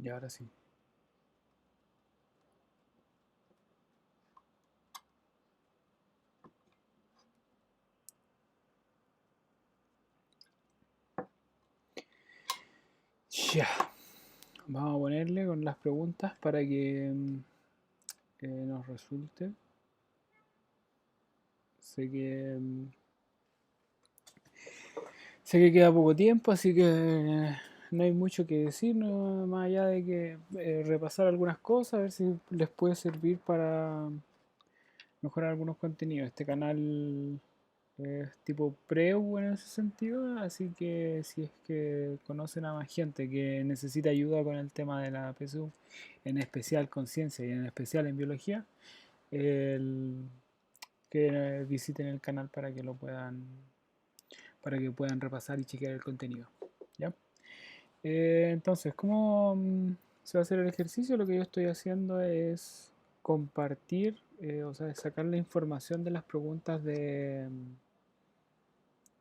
Y ahora sí. Ya. Vamos a ponerle con las preguntas para que nos resulte. Sé que sé que queda poco tiempo, así que no hay mucho que decir, no, más allá de que repasar algunas cosas, a ver si les puede servir para mejorar algunos contenidos. Este canal es tipo preu en ese sentido, así que si es que conocen a más gente que necesita ayuda con el tema de la PSU, en especial con ciencia y en especial en biología, el- que visiten el canal para que puedan repasar y chequear el contenido. ¿Ya? Entonces, ¿cómo se va a hacer el ejercicio? Lo que yo estoy haciendo es compartir, o sea, sacar la información de las preguntas de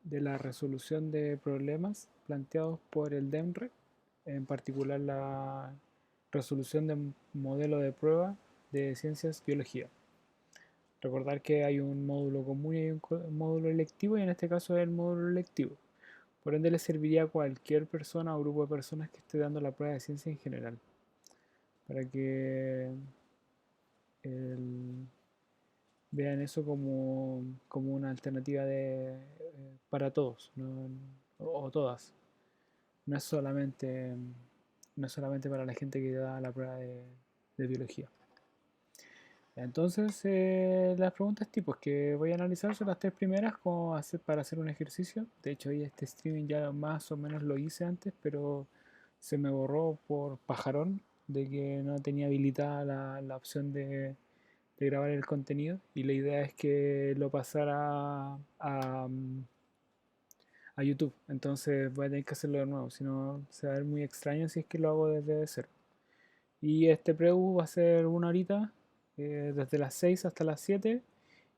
la resolución de problemas planteados por el DEMRE, en particular la resolución de modelo de prueba de ciencias biología. Recordar que hay un módulo común y un módulo electivo, y en este caso es el módulo electivo. Por ende, le serviría a cualquier persona o grupo de personas que esté dando la prueba de ciencia en general, para que el- vean eso como una alternativa para todos, o todas. No es solamente, no es solamente para la gente que da la prueba de biología. Entonces, las preguntas tipos que voy a analizar son las tres primeras como para hacer un ejercicio. De hecho, hoy este streaming ya más o menos lo hice antes, pero se me borró por pajarón de que no tenía habilitada la opción de grabar el contenido. Y la idea es que lo pasara a YouTube. Entonces voy a tener que hacerlo de nuevo, si no se va a ver muy extraño si es que lo hago desde cero. Y este preview va a ser una horita, desde las 6 hasta las 7,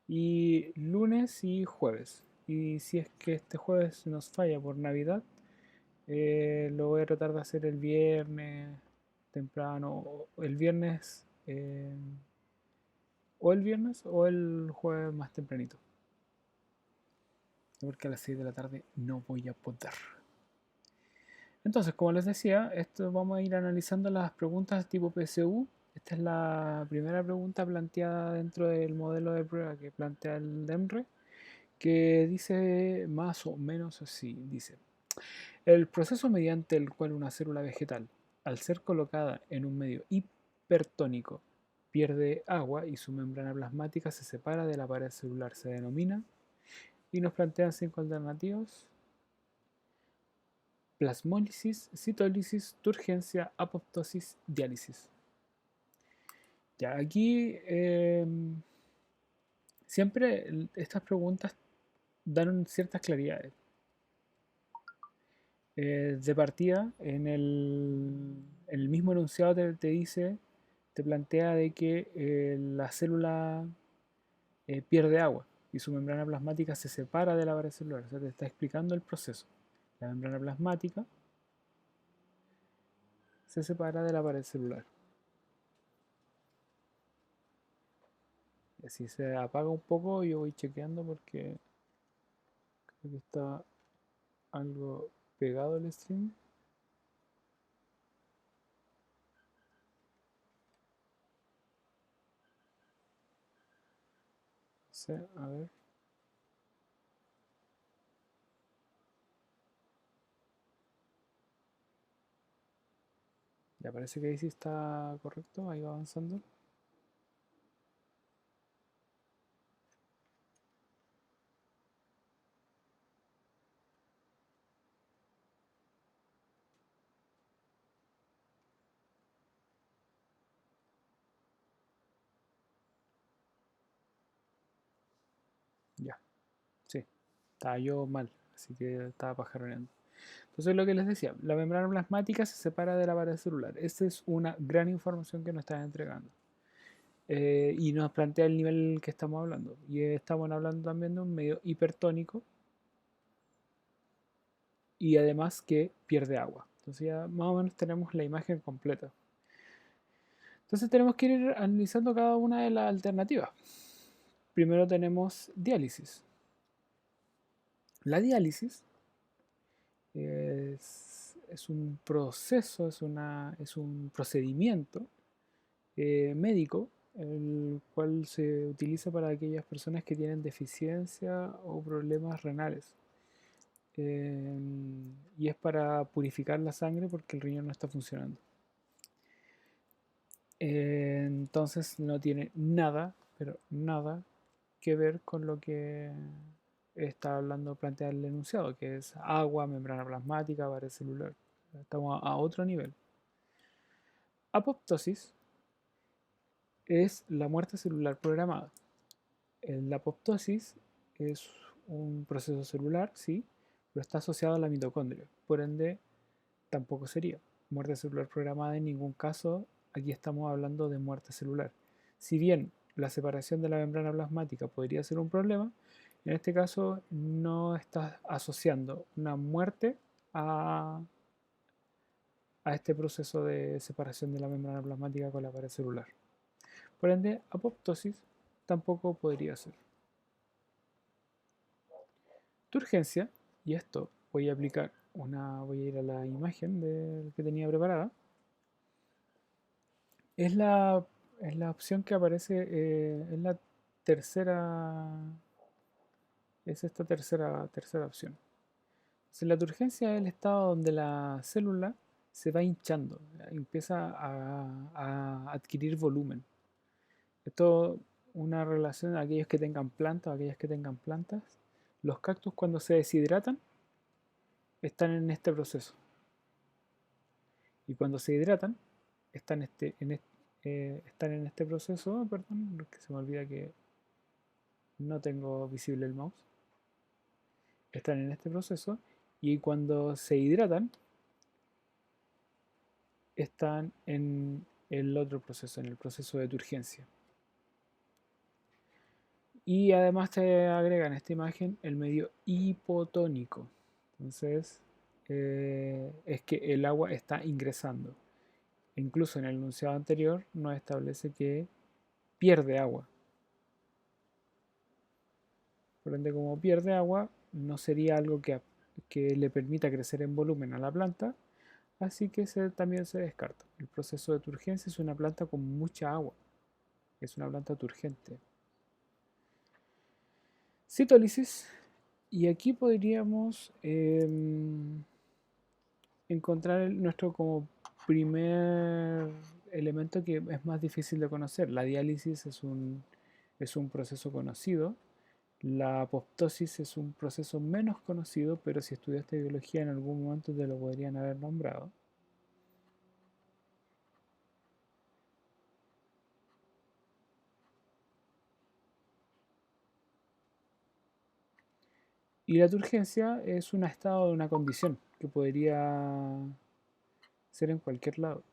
y lunes y jueves. Y si es que este jueves nos falla por Navidad, lo voy a tratar de hacer el viernes temprano, o el viernes, o el viernes o el jueves más tempranito. Porque a las 6 de la tarde no voy a poder. Entonces, como les decía, esto vamos a ir analizando las preguntas tipo PSU. Esta es la primera pregunta planteada dentro del modelo de prueba que plantea el DEMRE, que dice más o menos así, dice: el proceso mediante el cual una célula vegetal, al ser colocada en un medio hipertónico, pierde agua y su membrana plasmática se separa de la pared celular se denomina, y nos plantean cinco alternativas: plasmólisis, citólisis, turgencia, apoptosis, diálisis. Ya, aquí siempre estas preguntas dan ciertas claridades. De partida, en el mismo enunciado te dice, te plantea de que la célula pierde agua y su membrana plasmática se separa de la pared celular. O sea, te está explicando el proceso. La membrana plasmática se separa de la pared celular. Y así se apaga un poco, yo voy chequeando porque creo que está algo pegado el stream. No sé, a ver. Ya parece que ahí sí está correcto, ahí va avanzando. Ya, sí, estaba yo mal, así que estaba pajaroneando. Entonces lo que les decía, la membrana plasmática se separa de la pared celular. Esta es una gran información que nos están entregando. Y nos plantea el nivel que estamos hablando. Y estamos hablando también de un medio hipertónico y además que pierde agua. Entonces ya más o menos tenemos la imagen completa. Entonces tenemos que ir analizando cada una de las alternativas. Primero tenemos diálisis. La diálisis es un proceso, es un procedimiento médico, el cual se utiliza para aquellas personas que tienen deficiencia o problemas renales. Y es para purificar la sangre porque el riñón no está funcionando. Entonces no tiene nada, pero nada que ver con lo que está hablando, plantea el enunciado, que es agua, membrana plasmática, pared celular. Estamos a otro nivel. Apoptosis es la muerte celular programada. La apoptosis es un proceso celular, sí, pero está asociado a la mitocondria. Por ende, tampoco sería muerte celular programada en ningún caso. Aquí estamos hablando de muerte celular. Si bien la separación de la membrana plasmática podría ser un problema, en este caso no estás asociando una muerte a, a este proceso de separación de la membrana plasmática con la pared celular. Por ende, apoptosis tampoco podría ser. Turgencia, y esto voy a aplicar voy a ir a la imagen que tenía preparada, es la opción que aparece en la tercera, es esta tercera opción. Si la turgencia es el estado donde la célula se va hinchando, empieza a adquirir volumen. Esto una relación a aquellos que tengan plantas o aquellas que tengan plantas. Los cactus cuando se deshidratan están en este proceso. Y cuando se hidratan están en este proceso, perdón, que se me olvida que no tengo visible el mouse. Están en este proceso y cuando se hidratan están en el otro proceso, en el proceso de turgencia. Y además te agrega en esta imagen el medio hipotónico. Entonces, es que el agua está ingresando. Incluso en el enunciado anterior nos establece que pierde agua. Por ende, como pierde agua, no sería algo que le permita crecer en volumen a la planta, así que también se descarta. El proceso de turgencia es una planta con mucha agua, es una planta turgente. Citólisis, y aquí podríamos encontrar nuestro como primer elemento que es más difícil de conocer. La diálisis es un proceso conocido. La apoptosis es un proceso menos conocido, pero si estudiaste biología en algún momento te lo podrían haber nombrado. Y la turgencia es un estado de una condición que podría ser en cualquier lado.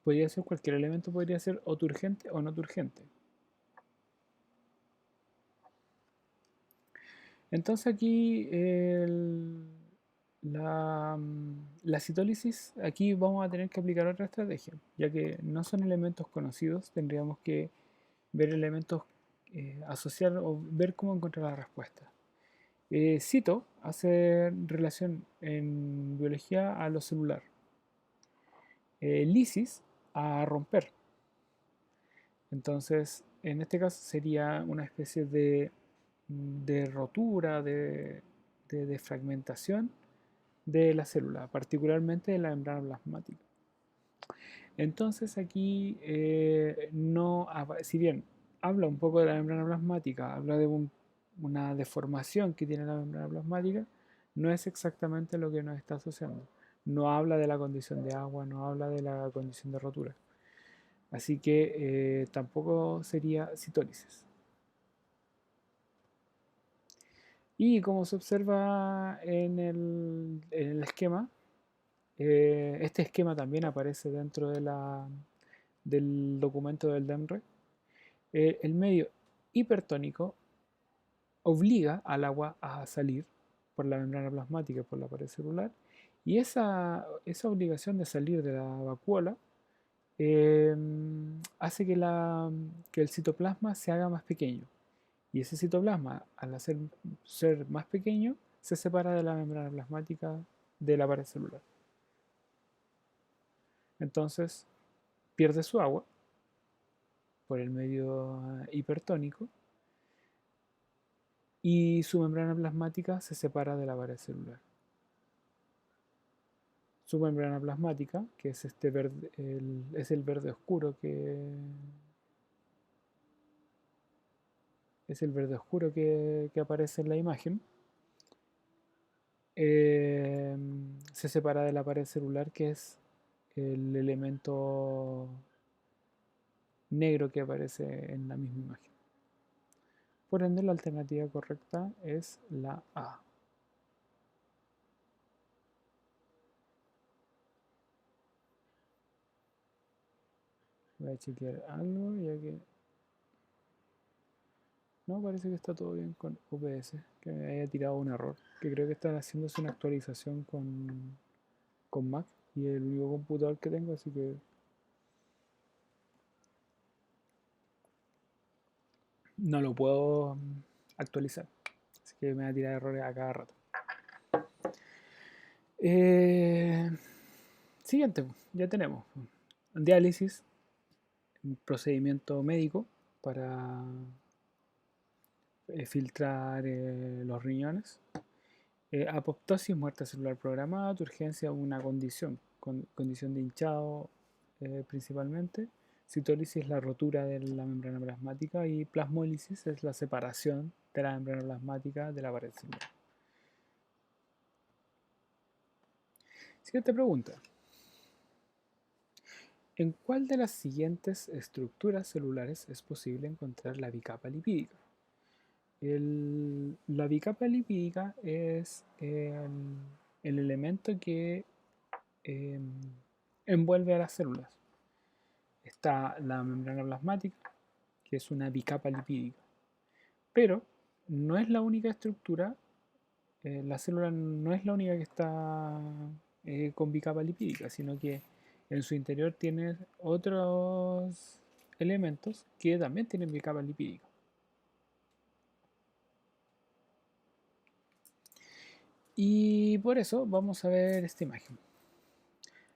Podría ser cualquier elemento, podría ser o turgente o no turgente. Entonces aquí la citólisis, aquí vamos a tener que aplicar otra estrategia, ya que no son elementos conocidos, tendríamos que ver elementos, asociar o ver cómo encontrar la respuesta. Cito hace relación en biología a lo celular. Lisis a romper. Entonces, en este caso sería una especie de rotura, de fragmentación de la célula, particularmente de la membrana plasmática. Entonces aquí no, si bien habla un poco de la membrana plasmática, habla de una deformación que tiene la membrana plasmática, no es exactamente lo que nos está asociando. No habla de la condición de agua, no habla de la condición de rotura. Así que tampoco sería citólisis. Y como se observa en el esquema, este esquema también aparece dentro del documento del DEMRE. El medio hipertónico obliga al agua a salir, por la membrana plasmática y por la pared celular, y esa obligación de salir de la vacuola hace que el citoplasma se haga más pequeño. Y ese citoplasma, al ser más pequeño, se separa de la membrana plasmática de la pared celular. Entonces, pierde su agua por el medio hipertónico y su membrana plasmática se separa de la pared celular. Su membrana plasmática, que es este verde, es el verde oscuro que aparece en la imagen, se separa de la pared celular, que es el elemento negro que aparece en la misma imagen. Por ende, la alternativa correcta es la A. Voy a chequear algo ya que... No, parece que está todo bien con OBS, que me haya tirado un error, que creo que están haciéndose una actualización con Mac y el único computador que tengo, así que no lo puedo actualizar. Así que me va a tirar errores a cada rato. Eh, Siguiente, ya tenemos diálisis, un procedimiento médico para filtrar los riñones. Apoptosis, muerte celular programada, urgencia, una condición de hinchado principalmente. Citólisis, la rotura de la membrana plasmática, y plasmólisis es la separación de la membrana plasmática de la pared celular. Siguiente pregunta. ¿En cuál de las siguientes estructuras celulares es posible encontrar la bicapa lipídica? La bicapa lipídica es el elemento que eh, envuelve a las células. Está la membrana plasmática, que es una bicapa lipídica, pero no es la única estructura, la célula no es la única que está con bicapa lipídica, sino que en su interior tiene otros elementos que también tienen bicapa lipídica. Y por eso vamos a ver esta imagen.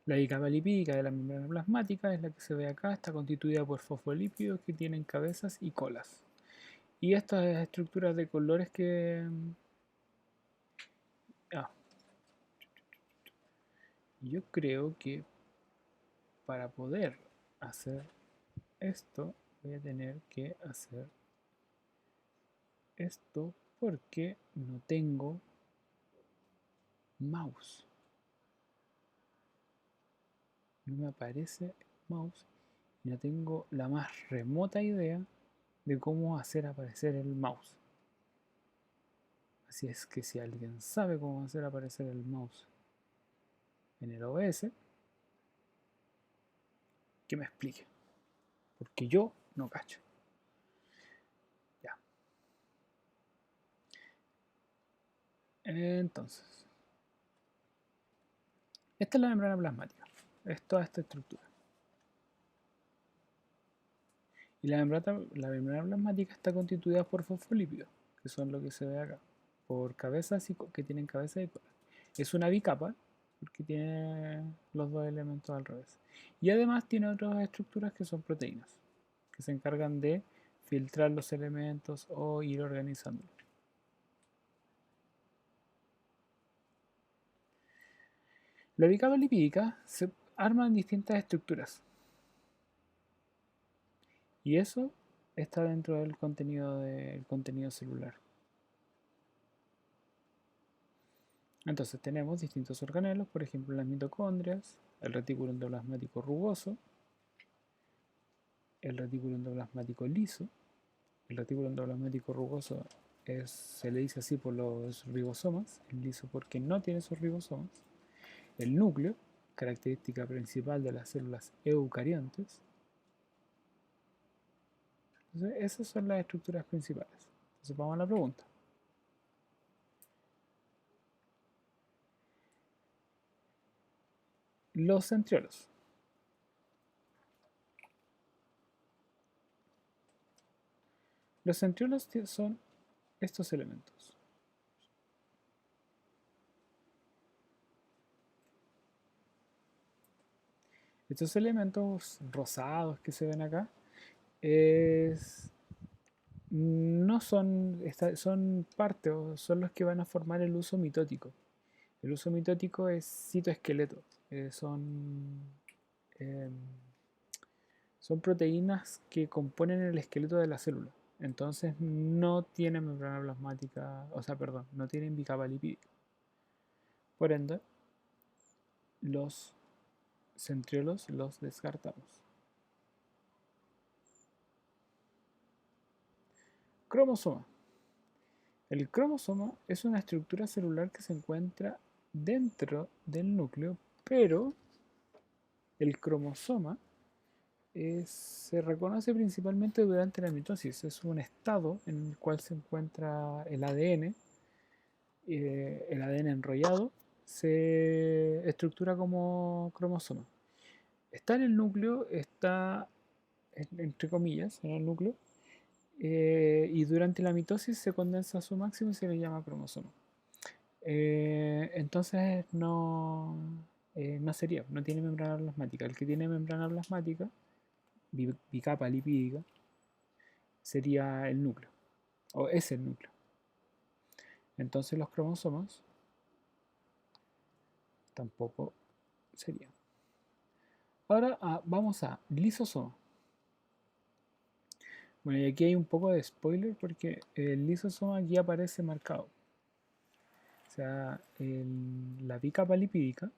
La bicapa lipídica de la membrana plasmática es la que se ve acá, está constituida por fosfolípidos que tienen cabezas y colas. Y estas estructuras de colores que... yo creo que para poder hacer esto voy a tener que hacer esto porque no tengo mouse. No me aparece mouse y no tengo la más remota idea de cómo hacer aparecer el mouse. Así es que si alguien sabe cómo hacer aparecer el mouse en el OBS, que me explique. Porque yo no cacho. Ya. Entonces, esta es la membrana plasmática. Es toda esta estructura. Y la membrana plasmática está constituida por fosfolípidos, que son lo que se ve acá, por cabezas que tienen cabeza y cola. Es una bicapa, porque tiene los dos elementos al revés. Y además tiene otras estructuras que son proteínas, que se encargan de filtrar los elementos o ir organizándolos. La bicapa lipídica se arma en distintas estructuras. Y eso está dentro del contenido celular. Entonces tenemos distintos organelos, por ejemplo las mitocondrias, el retículo endoplasmático rugoso, el retículo endoplasmático liso. El retículo endoplasmático rugoso se le dice así por los ribosomas, el liso porque no tiene sus ribosomas. El núcleo, característica principal de las células eucariontes. Entonces esas son las estructuras principales. Entonces vamos a la pregunta. Los centriolos. Los centriolos son estos elementos. Estos elementos rosados que se ven acá no son, son parte o son los que van a formar el uso mitótico. El uso mitótico es citoesqueleto. Eh, son proteínas que componen el esqueleto de la célula. Entonces no tienen membrana plasmática, o sea, perdón, no tienen bicapa lipídica. Por ende, los centriolos los descartamos. Cromosoma. El cromosoma es una estructura celular que se encuentra dentro del núcleo, pero el cromosoma se reconoce principalmente durante la mitosis. Es un estado en el cual se encuentra el ADN enrollado, se estructura como cromosoma. Está en el núcleo, está entre comillas, en el núcleo, y durante la mitosis se condensa a su máximo y se le llama cromosoma. Entonces no sería, no tiene membrana plasmática. El que tiene membrana plasmática, bicapa lipídica, sería el núcleo, o es el núcleo. Entonces los cromosomas tampoco serían. Ahora vamos a lisosoma. Bueno, y aquí hay un poco de spoiler porque el lisosoma aquí aparece marcado. O sea, la bicapa lipídica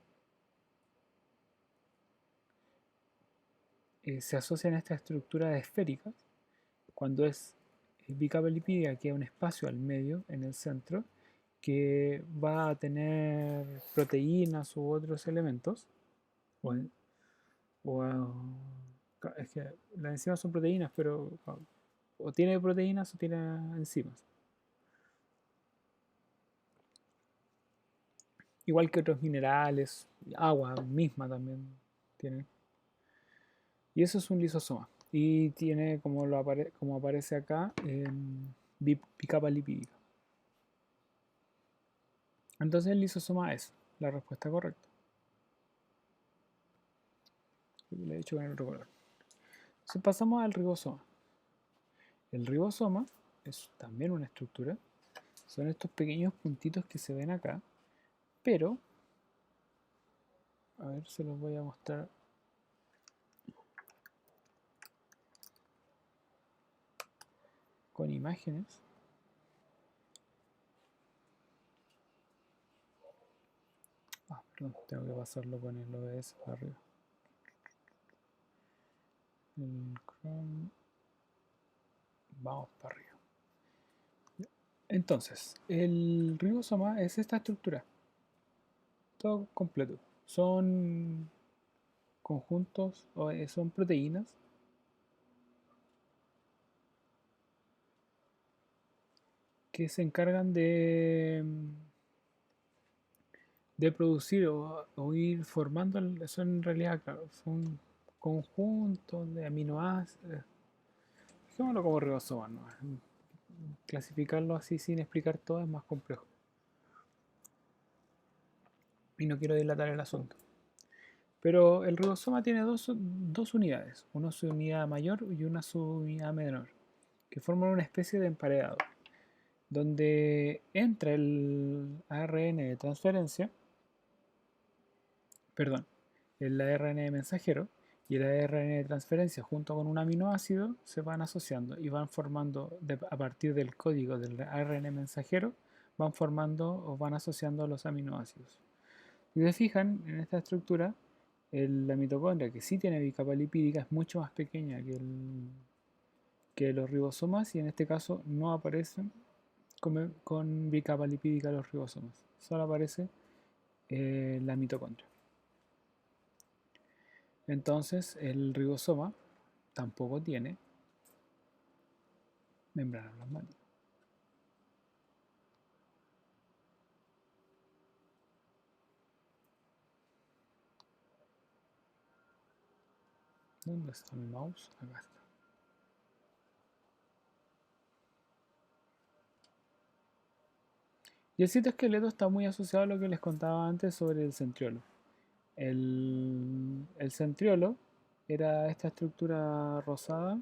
se asocia en esta estructura esférica cuando es bicapa lipídica, que es un espacio al medio, en el centro, que va a tener proteínas u otros elementos. O, es que las enzimas son proteínas, pero o tiene proteínas o tiene enzimas. Igual que otros minerales, agua misma también tiene. Y eso es un lisosoma. Y tiene, como aparece acá, bicapa lipídica. Entonces el lisosoma es la respuesta correcta. Le he dicho con el otro color. Entonces pasamos al ribosoma. El ribosoma es también una estructura. Son estos pequeños puntitos que se ven acá. Pero, a ver, se los voy a mostrar con imágenes. Perdón, tengo que pasarlo con el OBS para arriba. El Chrome. Vamos para arriba. Entonces, el ribosoma es esta estructura. Todo completo. Son conjuntos, o son proteínas que se encargan de producir o ir formando, son en realidad, claro, son conjuntos de aminoácidos. Dejémoslo como ribosoma, ¿no? Clasificarlo así sin explicar todo es más complejo. Y no quiero dilatar el asunto. Pero el ribosoma tiene dos unidades, una subunidad mayor y una subunidad menor, que forman una especie de emparedado, donde entra el ARN de transferencia, perdón, el ARN mensajero y el ARN de transferencia junto con un aminoácido se van asociando y van formando, a partir del código del ARN mensajero, van formando o van asociando los aminoácidos. Si se fijan en esta estructura, la mitocondria, que sí tiene bicapa lipídica, es mucho más pequeña que los ribosomas y en este caso no aparecen con bicapa lipídica los ribosomas. Solo aparece la mitocondria. Entonces el ribosoma tampoco tiene membrana plasmática. ¿Dónde está mi mouse? Acá está. Y el citoesqueleto está muy asociado a lo que les contaba antes sobre el centriolo. El centriolo era esta estructura rosada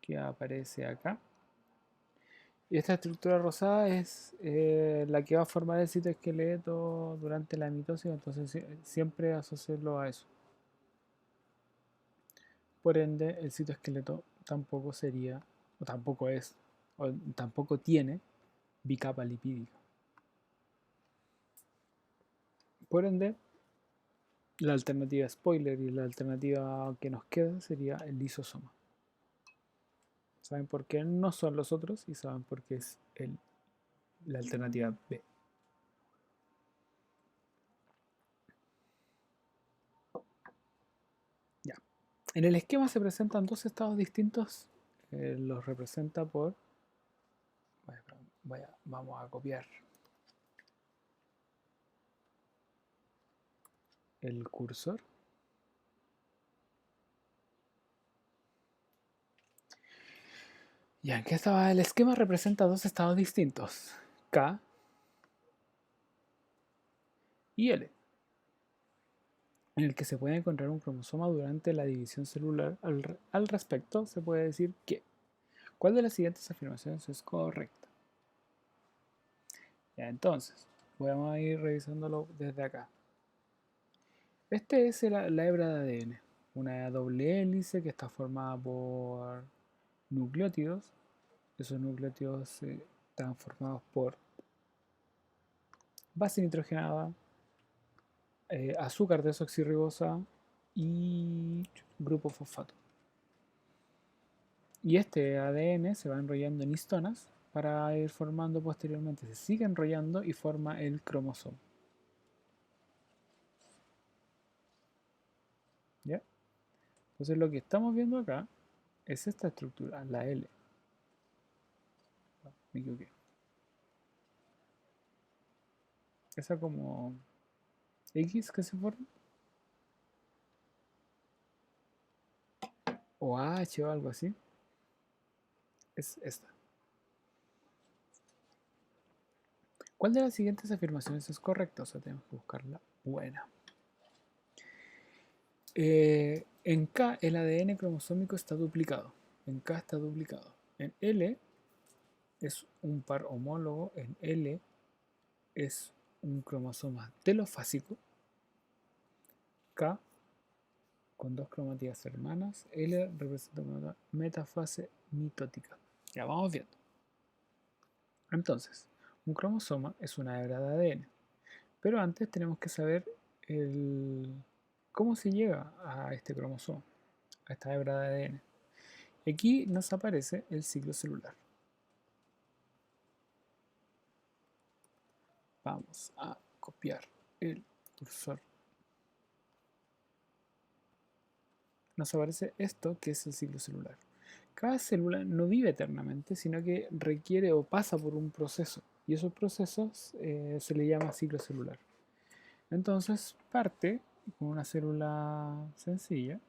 que aparece acá. Y esta estructura rosada es la que va a formar el citoesqueleto durante la mitosis, entonces siempre asociarlo a eso. Por ende, el citoesqueleto tampoco sería, o tampoco es, o tampoco tiene bicapa lipídica. Por ende, la alternativa spoiler y la alternativa que nos queda sería el lisosoma. Saben por qué no son los otros y saben por qué es la alternativa B. Ya. En el esquema se presentan dos estados distintos. Los representa por... vamos a copiar el cursor. Ya, ¿en qué estaba? El esquema representa dos estados distintos, K y L, en el que se puede encontrar un cromosoma durante la división celular. Al respecto, se puede decir que ¿cuál de las siguientes afirmaciones es correcta? Ya, entonces, vamos a ir revisándolo desde acá. Este es la hebra de ADN, una doble hélice que está formada por nucleótidos. Esos nucleótidos están formados por base nitrogenada, azúcar desoxirribosa y grupo fosfato. Y este ADN se va enrollando en histonas para ir formando posteriormente, se sigue enrollando y forma el cromosoma. ¿Ya? Entonces lo que estamos viendo acá es esta estructura, la L. Me equivoqué. Esa como X que se forma. O H o algo así. Es esta. ¿Cuál de las siguientes afirmaciones es correcta? O sea, tenemos que buscar la buena. En K el ADN cromosómico está duplicado. En K está duplicado. En L es un par homólogo. En L es un cromosoma telofásico. K con dos cromátidas hermanas. L representa una metafase mitótica. Ya vamos viendo. Entonces, un cromosoma es una hebra de ADN. Pero antes tenemos que saber cómo se llega a este cromosoma, a esta hebra de ADN. Aquí nos aparece el ciclo celular. Vamos a copiar el cursor. Nos aparece esto que es el ciclo celular. Cada célula no vive eternamente, sino que requiere o pasa por un proceso. Y esos procesos se le llama ciclo celular. Entonces parte con una célula sencilla.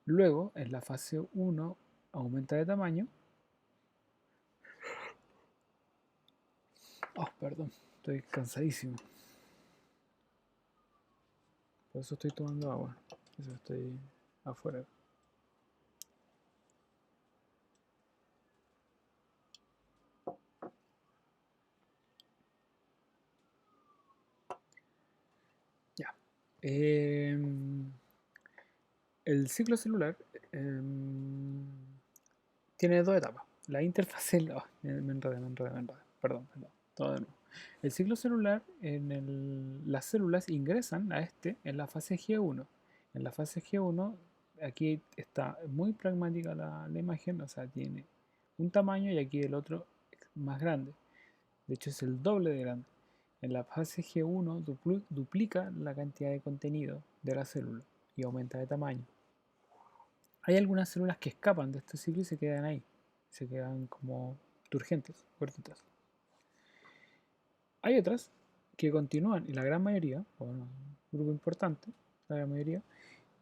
Luego, en la fase 1, aumenta de tamaño. Oh, perdón, estoy cansadísimo. Por eso estoy tomando agua. Por eso estoy afuera. Ya. El ciclo celular tiene dos etapas. La interfase. Oh, me enredé. Perdón, todo de nuevo. El ciclo celular, las células ingresan a este en la fase G1. En la fase G1, aquí está muy pragmática la imagen, o sea, tiene un tamaño y aquí el otro más grande. De hecho, es el doble de grande. En la fase G1 duplica la cantidad de contenido de la célula y aumenta de tamaño. Hay algunas células que escapan de este ciclo y se quedan ahí. Se quedan como turgentes, cortitas. Hay otras que continúan, y la gran mayoría, o bueno, un grupo importante, la gran mayoría,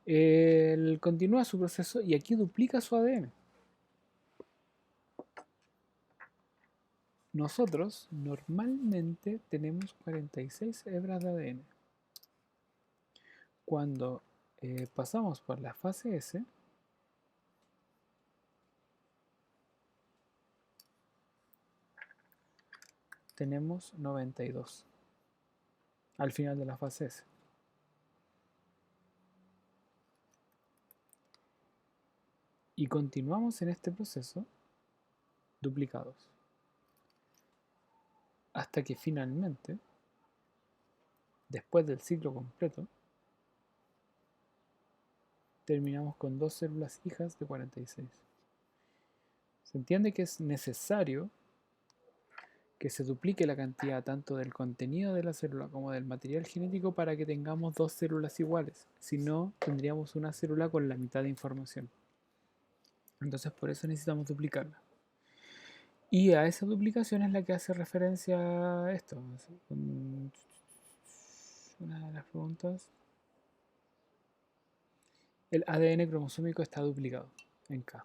Él continúa su proceso y aquí duplica su ADN. Nosotros normalmente tenemos 46 hebras de ADN. Cuando pasamos por la fase S, tenemos 92 al final de la fase S. Y continuamos en este proceso duplicados. Hasta que finalmente, después del ciclo completo, terminamos con 2 células hijas de 46. Se entiende que es necesario que se duplique la cantidad tanto del contenido de la célula como del material genético para que tengamos 2 células iguales. Si no, tendríamos una célula con la mitad de información. Entonces por eso necesitamos duplicarla. Y a esa duplicación es la que hace referencia a esto. Una de las preguntas. El ADN cromosómico está duplicado en K.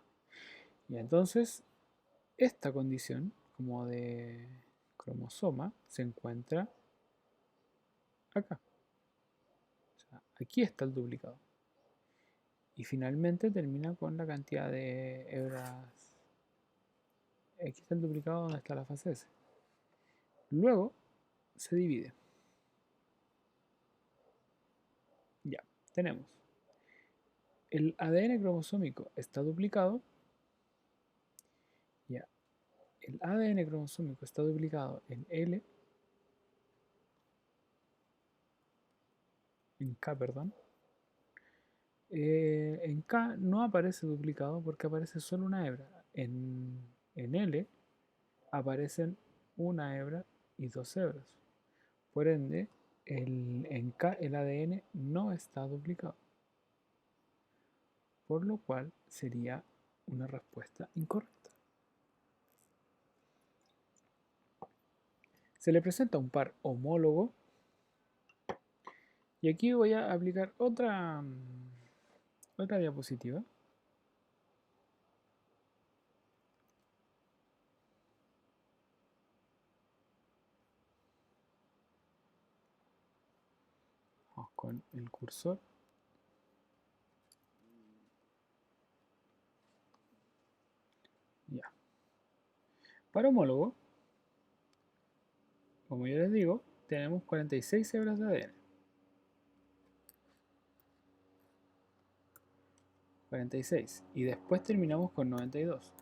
Y entonces, esta condición, como de cromosoma, se encuentra acá. O sea, aquí está el duplicado. Y finalmente termina con la cantidad de hebras. Aquí está el duplicado donde está la fase S. Luego se divide. Ya, tenemos. El ADN cromosómico está duplicado. Ya, el ADN cromosómico está duplicado en L, en K, perdón. En K no aparece duplicado porque aparece solo una hebra. En L aparecen una hebra y 2 hebras. Por ende, en K el ADN no está duplicado. Por lo cual sería una respuesta incorrecta. Se le presenta un par homólogo. Y aquí voy a aplicar otra diapositiva. Vamos con el cursor. Ya. Para homólogo, como yo les digo, tenemos 46 hebras de ADN. 46. Y después terminamos con 92.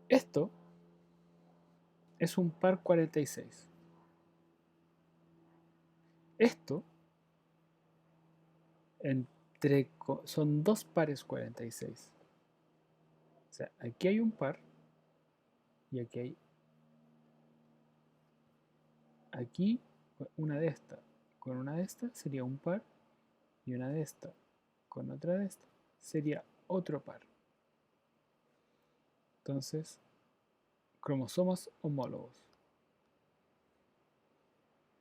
Esto es un par 46. Esto son dos pares 46. O sea, aquí hay un par y aquí hay aquí una de estas con una de estas sería un par y una de estas con otra de estas sería otro par. Entonces, cromosomas homólogos,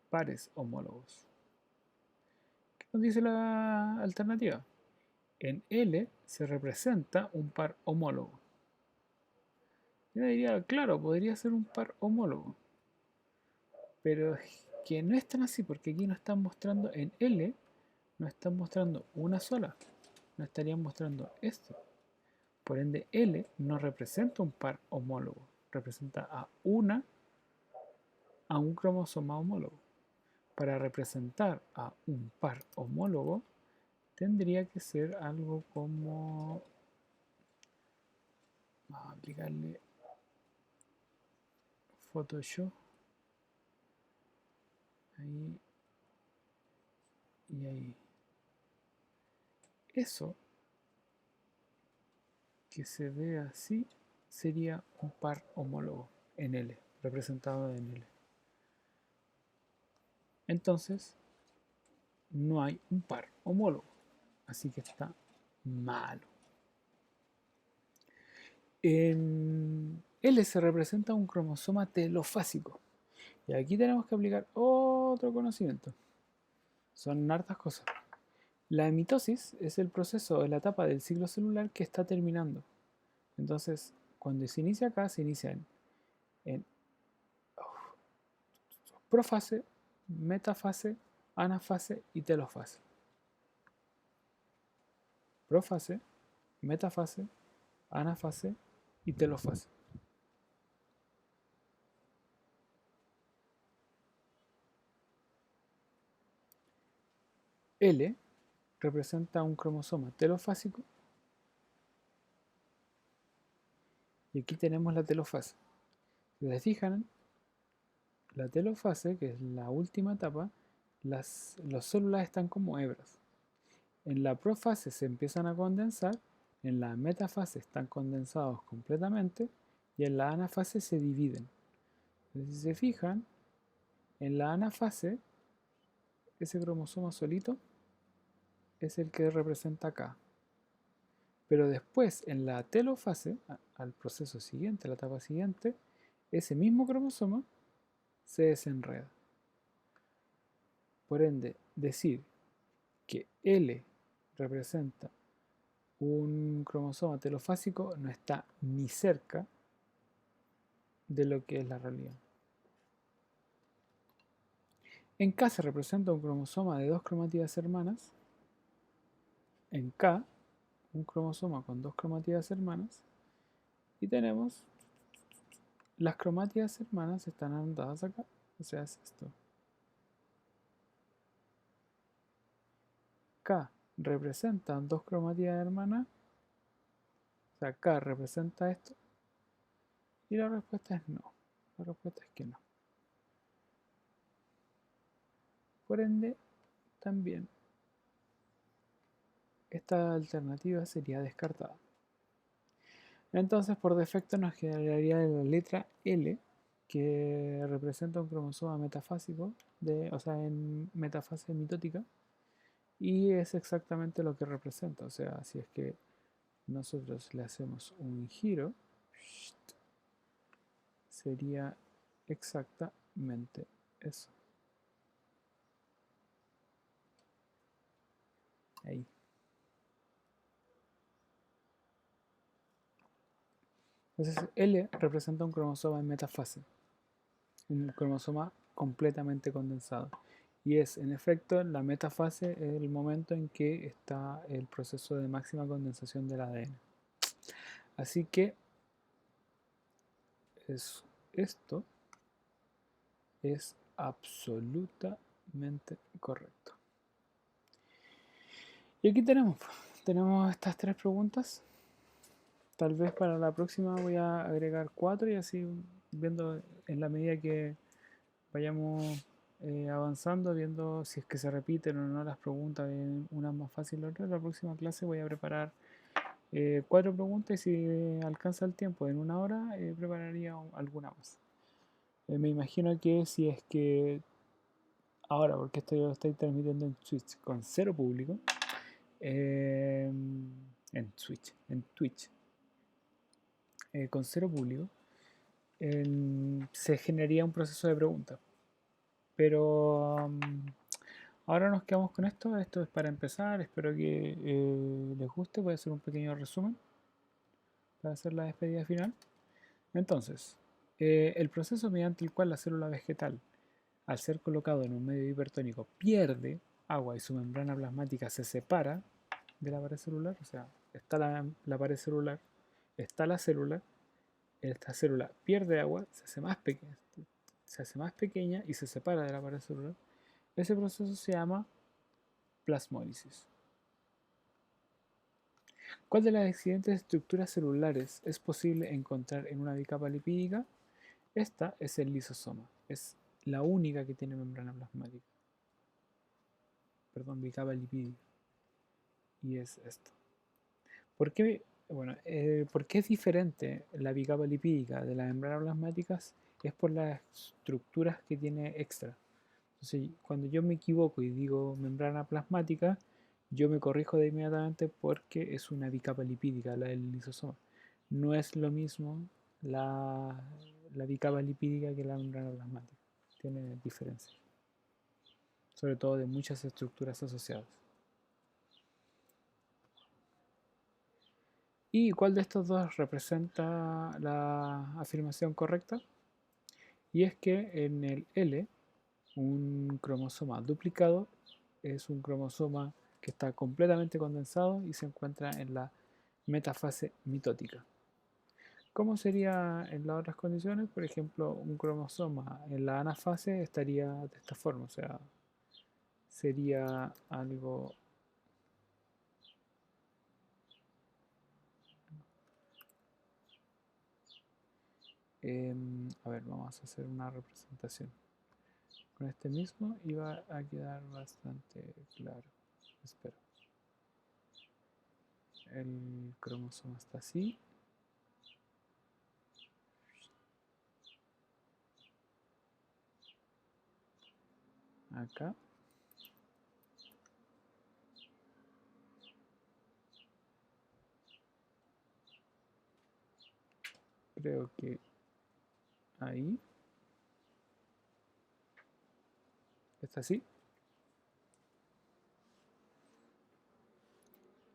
pares homólogos. ¿Qué nos dice la alternativa? En L se representa un par homólogo. Yo diría, claro, podría ser un par homólogo. Pero es que no es tan así, porque aquí nos están mostrando en L, nos están mostrando una sola. Nos estarían mostrando esto. Por ende, L no representa un par homólogo. Representa a un cromosoma homólogo. Para representar a un par homólogo, tendría que ser algo como... Vamos a aplicarle Photoshop. Ahí. Y ahí. Eso que se ve así sería un par homólogo en L, representado en L. Entonces, no hay un par homólogo. Así que está malo. En L se representa un cromosoma telofásico. Y aquí tenemos que aplicar otro conocimiento. Son hartas cosas. La mitosis es el proceso, la etapa del ciclo celular que está terminando. Entonces, cuando se inicia acá, se inicia en profase, metafase, anafase y telofase. Profase, metafase, anafase y telofase. L representa un cromosoma telofásico y aquí tenemos la telofase. Si se fijan, la telofase, que es la última etapa, las células están como hebras. En la profase se empiezan a condensar, en la metafase están condensados completamente y en la anafase se dividen. Entonces, si se fijan, en la anafase, ese cromosoma solito es el que representa acá. Pero después, en la telofase, al proceso siguiente, la etapa siguiente, ese mismo cromosoma se desenreda. Por ende, decir que L representa un cromosoma telofásico no está ni cerca de lo que es la realidad. En K se representa un cromosoma de dos cromátidas hermanas. En K, un cromosoma con dos cromátidas hermanas. Y tenemos las cromátidas hermanas están anotadas acá. O sea, es esto. K representa dos cromátidas hermanas. O sea, K representa esto. Y la respuesta es no. La respuesta es que no. Por ende, también esta alternativa sería descartada. Entonces, por defecto nos quedaría la letra L, que representa un cromosoma metafásico, o sea, en metafase mitótica, y es exactamente lo que representa. O sea, si es que nosotros le hacemos un giro, sería exactamente eso. Ahí. Entonces, L representa un cromosoma en metafase, un cromosoma completamente condensado. Y es, en efecto, la metafase es el momento en que está el proceso de máxima condensación del ADN. Así que esto es absolutamente correcto. Y aquí tenemos estas tres preguntas. Tal vez para la próxima voy a agregar 4 y así viendo en la medida que vayamos avanzando, viendo si es que se repiten o no las preguntas, una más fácil que otra. En la próxima clase voy a preparar 4 preguntas y si alcanza el tiempo en una hora, prepararía alguna más. Me imagino que si es que ahora, porque esto yo lo estoy transmitiendo en Twitch con cero público, en Twitch, con cero público, se generaría un proceso de preguntas. Pero ahora nos quedamos con esto. Esto es para empezar. Espero que les guste. Voy a hacer un pequeño resumen para hacer la despedida final. Entonces, el proceso mediante el cual la célula vegetal, al ser colocado en un medio hipertónico, pierde agua y su membrana plasmática se separa de la pared celular. O sea, está la pared celular, está la célula. Esta célula pierde agua, se hace más pequeña y se separa de la pared celular. Ese proceso se llama plasmólisis. ¿Cuál de las siguientes estructuras celulares es posible encontrar en una bicapa lipídica? Esta es el lisosoma. Es la única que tiene membrana plasmática. Perdón, bicapa lipídica. Y es esto. ¿Por qué? Bueno, ¿por qué es diferente la bicapa lipídica de las membranas plasmáticas? Es por las estructuras que tiene extra. Entonces, cuando yo me equivoco y digo membrana plasmática, yo me corrijo de inmediatamente porque es una bicapa lipídica, la del lisosoma. No es lo mismo la bicapa lipídica que la membrana plasmática. Tiene diferencias. sobre todo de muchas estructuras asociadas. ¿Y cuál de estos dos representa la afirmación correcta? Y es que en el L, un cromosoma duplicado es un cromosoma que está completamente condensado y se encuentra en la metafase mitótica. ¿Cómo sería en las otras condiciones? Por ejemplo, un cromosoma en la anafase estaría de esta forma, o sea, sería algo... a ver, vamos a hacer una representación. Con este mismo iba a quedar bastante claro. Espero. El cromosoma está así. Acá. Creo que ahí. Está así.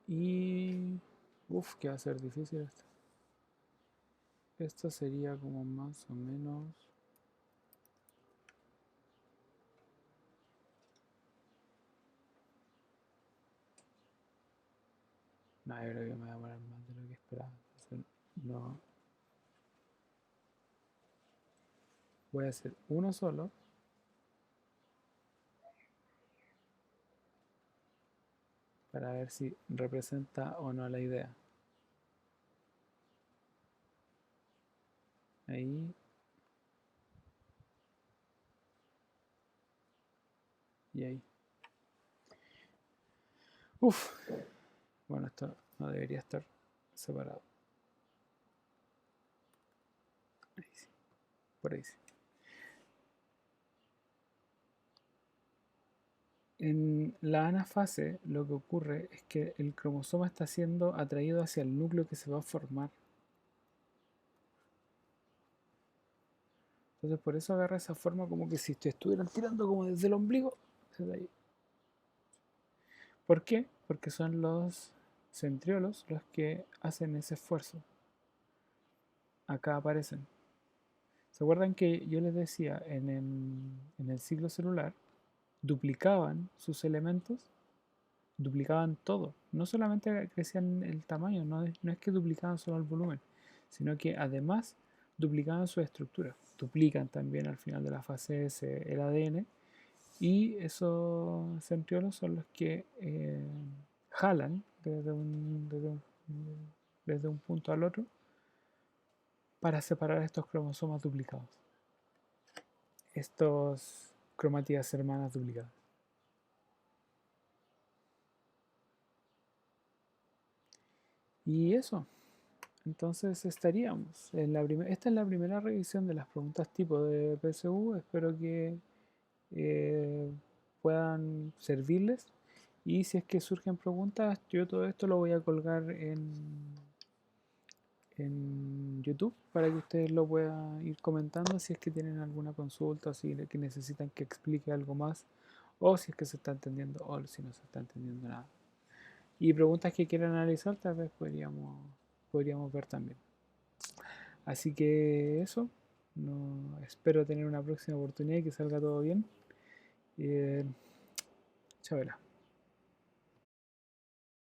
Y... Uf, que va a ser difícil esto. Esto sería como más o menos... No, yo creo que me voy a demorar más de lo que esperaba. No. Voy a hacer uno solo. Para ver si representa o no la idea. Ahí. Y ahí. Uf. Bueno, esto no debería estar separado. Ahí sí. Por ahí sí. En la anafase lo que ocurre es que el cromosoma está siendo atraído hacia el núcleo que se va a formar. Entonces por eso agarra esa forma como que si te estuvieran tirando como desde el ombligo. Desde ahí. ¿Por qué? Porque son los centriolos los que hacen ese esfuerzo. Acá aparecen. ¿Se acuerdan que yo les decía en el ciclo celular duplicaban sus elementos? Duplicaban todo. No solamente crecían el tamaño, no es que duplicaban solo el volumen, sino que además duplicaban su estructura. Duplican también al final de la fase S el ADN y esos centriolos son los que jalan desde un punto al otro para separar estos cromosomas duplicados. Estos cromátidas hermanas duplicadas. Y eso, entonces estaríamos en la esta es la primera revisión de las preguntas tipo de PSU. Espero que eh, puedan servirles. Y si es que surgen preguntas, yo todo esto lo voy a colgar en YouTube para que ustedes lo puedan ir comentando si es que tienen alguna consulta o si que necesitan que explique algo más o si es que se está entendiendo o si no se está entendiendo nada. Y preguntas que quieran analizar tal vez podríamos ver también. Así que eso, no, espero tener una próxima oportunidad y que salga todo bien. Chabela.